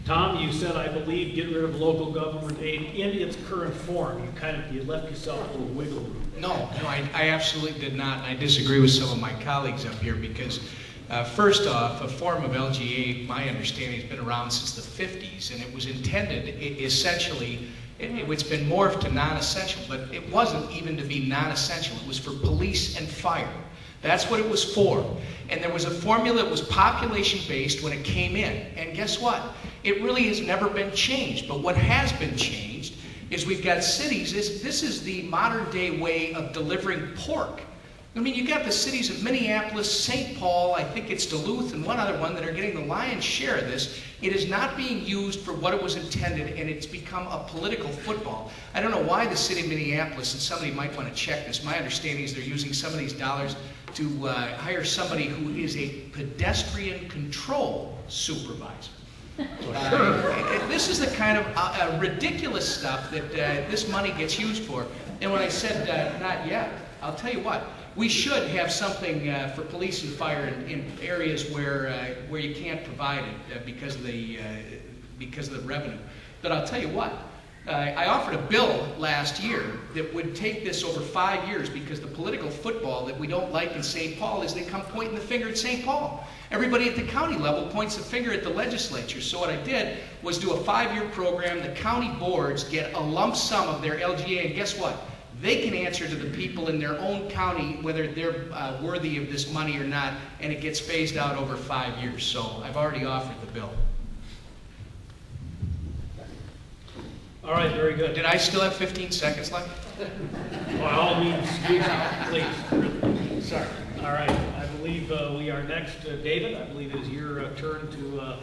Tom, you said, I believe, get rid of local government aid in its current form. You left yourself a little wiggle room. No, I absolutely did not. And I disagree with some of my colleagues up here because, first off, a form of LGA, my understanding, has been around since the 50s, and it was intended, essentially, it's been morphed to non-essential, but it wasn't even to be non-essential. It was for police and fire. That's what it was for. And there was a formula that was population-based when it came in. And guess what? It really has never been changed. But what has been changed is we've got cities. This is the modern-day way of delivering pork. I mean, you've got the cities of Minneapolis, St. Paul, I think it's Duluth, and one other one that are getting the lion's share of this. It is not being used for what it was intended, and it's become a political football. I don't know why the city of Minneapolis, and somebody might want to check this, my understanding is they're using some of these dollars to hire somebody who is a pedestrian control supervisor. This is the kind of ridiculous stuff that this money gets used for. And when I said not yet, I'll tell you what, we should have something for police and fire in areas where you can't provide it because of the revenue. But I'll tell you what, I offered a bill last year that would take this over 5 years because the political football that we don't like in St. Paul is they come pointing the finger at St. Paul. Everybody at the county level points the finger at the legislature. So what I did was do a 5-year program. The county boards get a lump sum of their LGA, and guess what? They can answer to the people in their own county whether they're worthy of this money or not, and it gets phased out over 5 years. So I've already offered the bill. All right, very good. Did I still have 15 seconds left? By all means, please. Sorry. All right, I believe we are next. David, I believe it is your turn to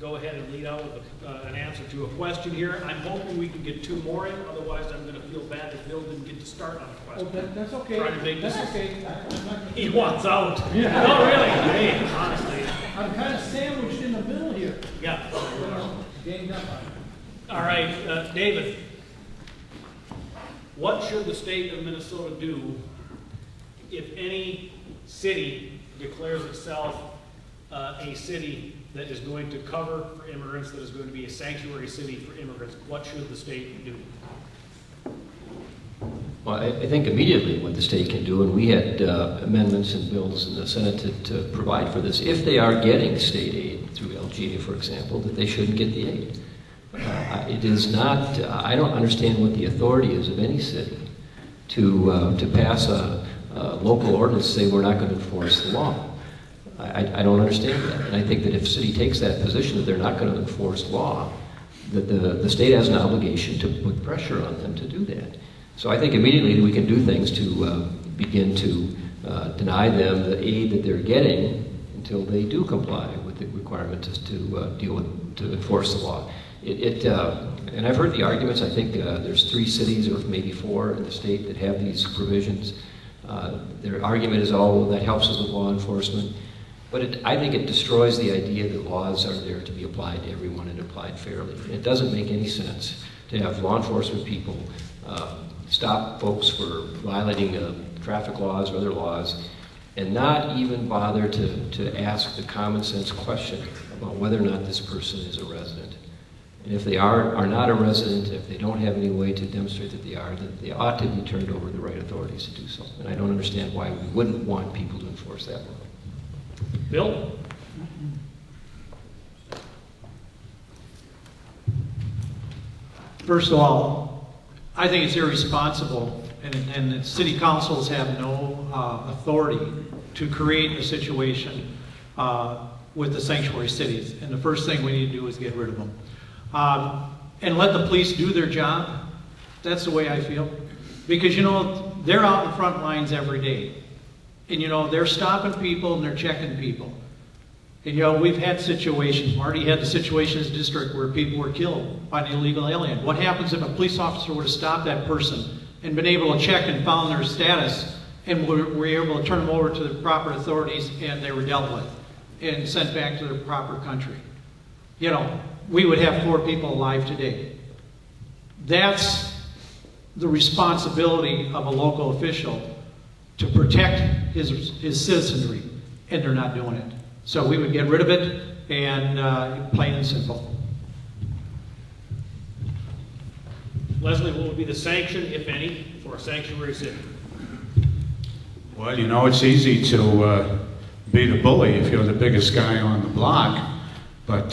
go ahead and lead out with an answer to a question here. I'm hoping we can get 2 more in, otherwise I'm going to feel bad that Bill didn't get to start on a question. Oh, that's okay. Trying to make that's this okay. He wants out. Yeah. No, really. Hey, honestly. I'm kind of sandwiched in the middle here. Yeah. Ganged up on it. All right, David. What should the state of Minnesota do if any city declares itself a city that is going to cover for immigrants, that is going to be a sanctuary city for immigrants? What should the state do? Well, I think immediately what the state can do, and we had amendments and bills in the Senate to provide for this, if they are getting state aid through LGA, for example, that they shouldn't get the aid. It is not, I don't understand what the authority is of any city to pass a local ordinance to say we're not going to enforce the law. I don't understand that. And I think that if a city takes that position that they're not going to enforce law, that the state has an obligation to put pressure on them to do that. So I think immediately we can do things to begin to deny them the aid that they're getting until they do comply with the requirement to enforce the law. And I've heard the arguments. I think there's 3 cities or maybe 4 in the state that have these provisions. Their argument is, oh, that helps us with law enforcement. But I think it destroys the idea that laws are there to be applied to everyone and applied fairly. It doesn't make any sense to have law enforcement people stop folks for violating traffic laws or other laws and not even bother to ask the common sense question about whether or not this person is a resident. And if they are not a resident, if they don't have any way to demonstrate that they are, then they ought to be turned over to the right authorities to do so. And I don't understand why we wouldn't want people to enforce that law. Bill? First of all, I think it's irresponsible, and that city councils have no authority to create a situation with the sanctuary cities. And the first thing we need to do is get rid of them. And let the police do their job. That's the way I feel. Because, you know, they're out in front lines every day. And, you know, they're stopping people and they're checking people. And, you know, we've had situations. Marty had the situation in his district where people were killed by an illegal alien. What happens if a police officer would have stopped that person and been able to check and found their status and were able to turn them over to the proper authorities and they were dealt with and sent back to their proper country? You know, we would have 4 people alive today. That's the responsibility of a local official, to protect his citizenry, and they're not doing it. So we would get rid of it, and plain and simple. Leslie, what would be the sanction, if any, for a sanctuary city? Well, you know, it's easy to be the bully if you're the biggest guy on the block, but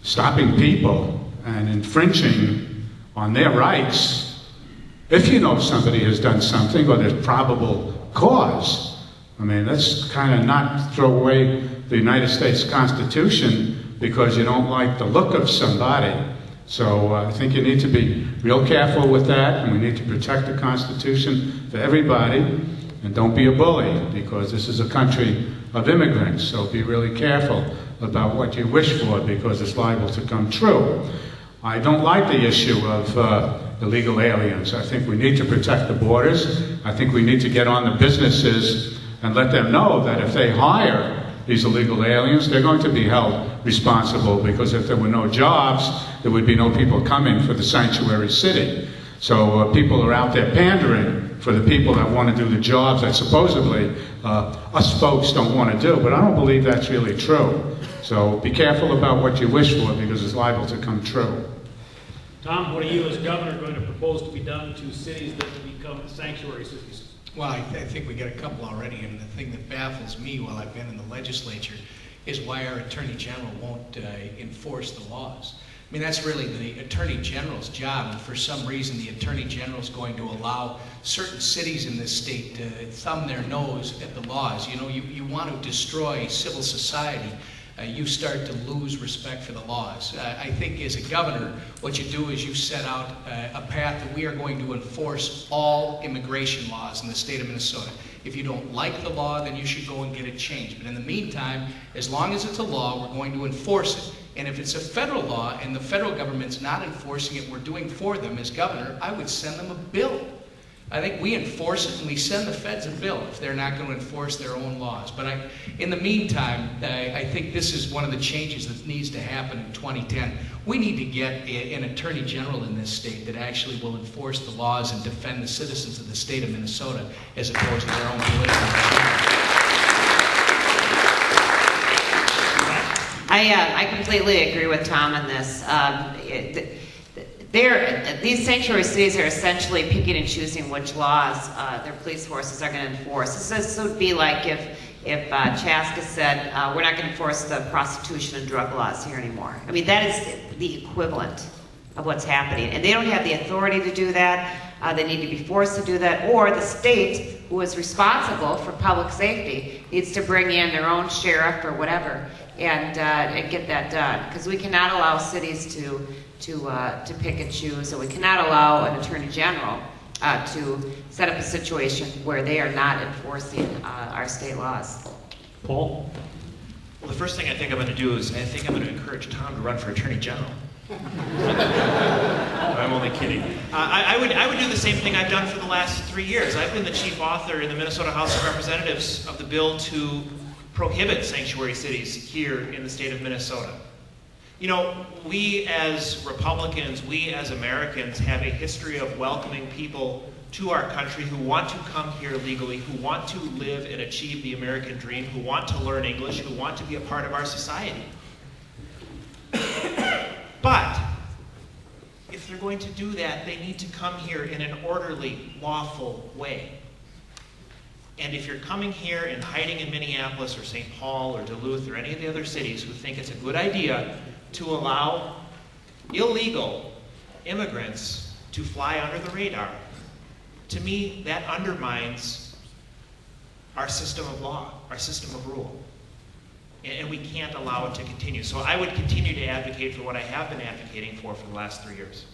stopping people and infringing on their rights, if you know somebody has done something or there's probable cause, I mean, let's kind of not throw away the United States Constitution because you don't like the look of somebody. So I think you need to be real careful with that, and we need to protect the Constitution for everybody, and don't be a bully, because this is a country of immigrants, so be really careful about what you wish for, because it's liable to come true. I don't like the issue of illegal aliens. I think we need to protect the borders. I think we need to get on the businesses and let them know that if they hire these illegal aliens, they're going to be held responsible, because if there were no jobs, there would be no people coming for the sanctuary city. So people are out there pandering for the people that want to do the jobs that supposedly us folks don't want to do, but I don't believe that's really true. So be careful about what you wish for, because it's liable to come true. Tom, what are you as governor going to propose to be done to cities that become sanctuary cities? Well, I think we got a couple already, and the thing that baffles me while I've been in the legislature is why our Attorney General won't enforce the laws. I mean, that's really the Attorney General's job, and for some reason the Attorney General is going to allow certain cities in this state to thumb their nose at the laws. You know, you want to destroy civil society, you start to lose respect for the laws. I think as a governor, what you do is you set out a path that we are going to enforce all immigration laws in the state of Minnesota. If you don't like the law, then you should go and get it changed. But in the meantime, as long as it's a law, we're going to enforce it. And if it's a federal law and the federal government's not enforcing it, we're doing for them as governor, I would send them a bill. I think we enforce it and we send the feds a bill if they're not going to enforce their own laws. But in the meantime, I think this is one of the changes that needs to happen in 2010. We need to get an attorney general in this state that actually will enforce the laws and defend the citizens of the state of Minnesota as opposed to their own political agenda. I completely agree with Tom on this. These sanctuary cities are essentially picking and choosing which laws their police forces are going to enforce. This would be like if Chaska said, we're not going to enforce the prostitution and drug laws here anymore. I mean, that is the equivalent of what's happening. And they don't have the authority to do that. They need to be forced to do that. Or the state, who is responsible for public safety, needs to bring in their own sheriff or whatever and get that done. Because we cannot allow cities to pick and choose, and we cannot allow an attorney general to set up a situation where they are not enforcing our state laws. Paul? Well, the first thing I think I'm going to do is I think I'm going to encourage Tom to run for attorney general. I'm only kidding. I would do the same thing I've done for the last 3 years. I've been the chief author in the Minnesota House of Representatives of the bill to prohibit sanctuary cities here in the state of Minnesota. You know, we as Republicans, we as Americans have a history of welcoming people to our country who want to come here legally, who want to live and achieve the American dream, who want to learn English, who want to be a part of our society. But if they're going to do that, they need to come here in an orderly, lawful way. And if you're coming here and hiding in Minneapolis or St. Paul or Duluth or any of the other cities who think it's a good idea to allow illegal immigrants to fly under the radar, to me, that undermines our system of law, our system of rule. And we can't allow it to continue. So I would continue to advocate for what I have been advocating for the last 3 years.